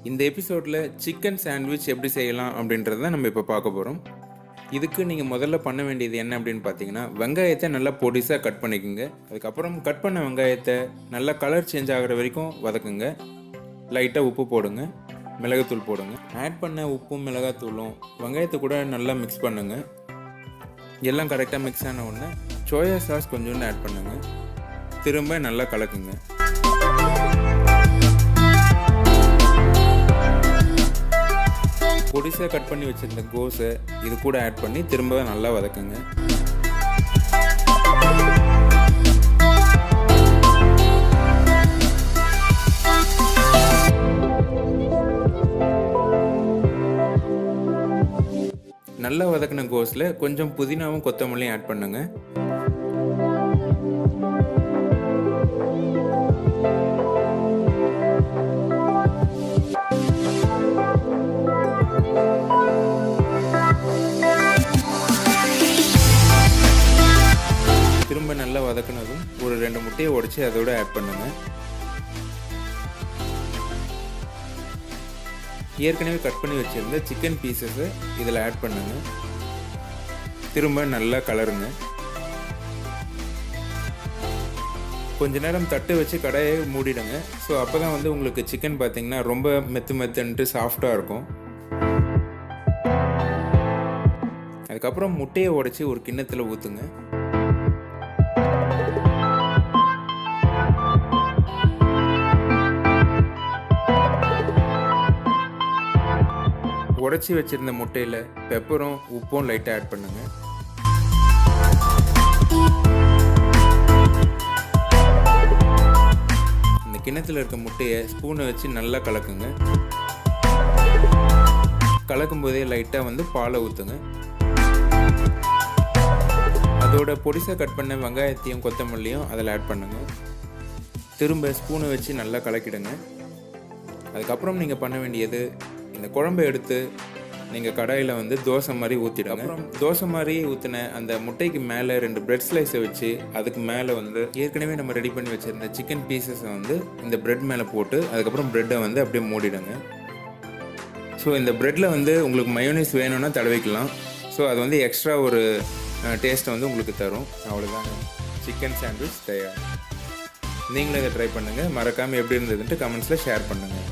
இந்த எபிசோடில் chicken sandwich எப்படி செய்யலாம் அப்படின்றத நம்ம இப்போ பார்க்க போகிறோம். இதுக்கு நீங்கள் முதல்ல பண்ண வேண்டியது என்ன அப்படின்னு பார்த்தீங்கன்னா, வெங்காயத்தை நல்லா பொடிசாக கட் பண்ணிக்கோங்க. அதுக்கப்புறம் கட் பண்ண வெங்காயத்தை நல்லா கலர் சேஞ்ச் ஆகிற வரைக்கும் வதக்குங்க. லைட்டாக உப்பு போடுங்க, மிளகாத்தூள் போடுங்க. ஆட் பண்ண உப்பும் மிளகாத்தூளும் வெங்காயத்தை கூட நல்லா மிக்ஸ் பண்ணுங்க. எல்லாம் கரெக்டாக மிக்ஸ் ஆன உடனே சோயா சாஸ் கொஞ்சோண்டு ஆட் பண்ணுங்க. திரும்ப நல்லா கலக்குங்க. பொடிசாக கட் பண்ணி வச்சுருந்த கோஸை இது கூட ஆட் பண்ணி திரும்ப நல்லா வதக்குங்க. நல்லா வதக்கின கோஸில் கொஞ்சம் புதினாவும் கொத்தமல்லியும் ஆட் பண்ணுங்க. திரும்ப நல்லா வதக்கினதும் ஒரு 2 முட்டையை உடைச்சி அதோட ஆட் பண்ணுங்க. ஏற்கனவே கட் பண்ணி வச்சிருந்த சிக்கன் பீசஸை இதில் ஆட் பண்ணுங்க. திரும்ப நல்லா கலருங்க. கொஞ்ச நேரம் தட்டு வச்சு கடாயை மூடிடுங்க. ஸோ அப்போ தான் உங்களுக்கு சிக்கன் பார்த்தீங்கன்னா ரொம்ப மெத்துன்ட்டு சாஃப்டாக இருக்கும். அதுக்கப்புறம் முட்டையை உடைச்சி ஒரு கிண்ணத்தில் ஊற்றுங்க. உடைச்சி வச்சிருந்த முட்டையில் பெப்பரும் உப்பும் லைட்டாக ஆட் பண்ணுங்க. இந்த கிண்ணத்தில் இருக்க முட்டையை ஸ்பூனை வச்சு நல்லா கலக்குங்க. கலக்கும் போதே லைட்டாக பாலை ஊற்றுங்க. அதோட பொடிசாக கட் பண்ண வெங்காயத்தையும் கொத்தமல்லியும் அதில் ஆட் பண்ணுங்க. திரும்ப ஸ்பூனை வச்சு நல்லா கலக்கிடுங்க. அதுக்கப்புறம் நீங்கள் பண்ண வேண்டியது, இந்த குழம்பை எடுத்து நீங்கள் கடாயில் தோசை மாதிரி ஊற்றிடுங்க. அப்புறம் தோசை மாதிரி ஊற்றின அந்த முட்டைக்கு மேலே 2 பிரெட் ஸ்லைஸை வச்சு அதுக்கு மேலே ஏற்கனவே நம்ம ரெடி பண்ணி வச்சுருந்த சிக்கன் பீசஸை இந்த பிரெட் மேலே போட்டு அதுக்கப்புறம் ப்ரெட்டை அப்படியே மூடிடுங்க. ஸோ இந்த ப்ரெட்டில் உங்களுக்கு மயோனைஸ் வேணும்னா தடவிக்கலாம். ஸோ அது எக்ஸ்ட்ரா ஒரு டேஸ்ட்டை உங்களுக்கு தரும். அவ்வளோதாங்க, சிக்கன் சாண்ட்விச் தயார். நீங்களும் இதை ட்ரை பண்ணுங்கள். மறக்காமல் எப்படி இருந்ததுன்ட்டு கமெண்ட்ஸில் ஷேர் பண்ணுங்கள்.